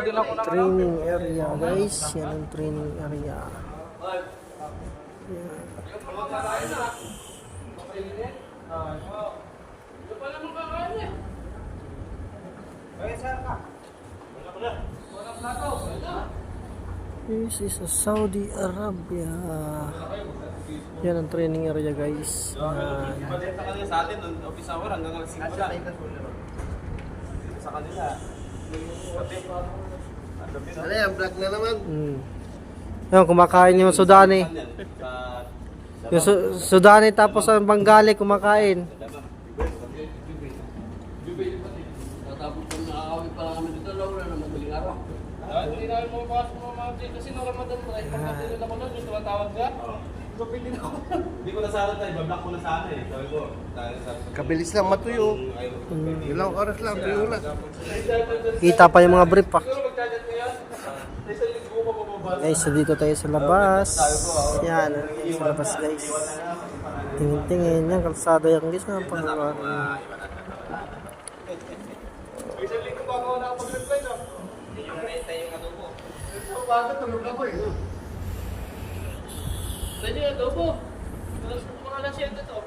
din ako ng Training area guys. Yan ang training area. Yan. This is a Saudi Arabia. Yan ang training area guys. Yan. Sa atin, office hour hanggang alas 5 lang. Sa kanila. Ano yan, black na naman. Yan, kumakain yung Sudani. Yung Sudani tapos ang Bengali kumakain. Tatapos kung nakakawin pa kami dito, wala na madaling araw. Hindi namin mapapasok mga mga dito kasi nung Ramadan mo. Pagkatulad ako nun, yung tumatawag ka. Gupin din ako. Hindi ko na sana tayo, bablock ko na sana eh. Sabi ko, Kabilis lang matuyo. Ilang oras lang, tuyo na. Kita pa yung mga brief pa. siguro mag-chat ko yan. Isang linggo ko mababasa. Guys, so dito tayo sa labas. Yan, sa labas guys. Tingin-tingin yan, kalsada yan guys. Napakawari. Isang linggo pa ako nakapag-reply no? Yung renta yung adobo. Bakit tulog ako eh? Pwede yung adobo. Mga alas 7 to.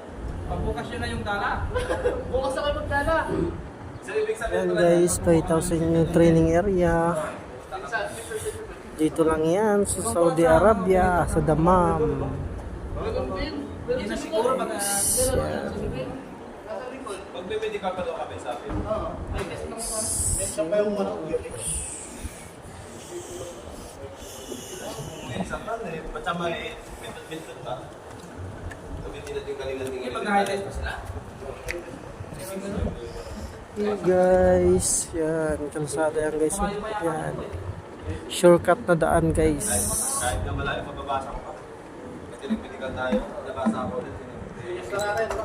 Pagbukas yun na yung dala. Bukas ako magdala. Yan guys, 5,000 yung training area. Dito lang yan sa Saudi Arabia, sa Dammam. Hindi na siguro pag magbe-medical pa daw kami sa akin. Oo. Ay kasi mention pa yung manok yun. Sa pan eh, pachama eh, mintot pa. Sabi nila yung galingan tingin. Mag-highlight pa sila? Hey guys, yan, kalsada yan guys. Yan. Shortcut na daan guys. Kahit na malayo, mababasa ko pa. Kasi nag-medical tayo, nabasa ako ulit. Yes lang natin, no?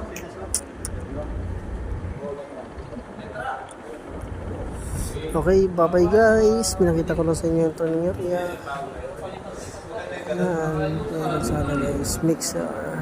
Okay, bye-bye guys. Pinakita ko lang sa inyo yung training area. Yan, kalsada guys. Mixer.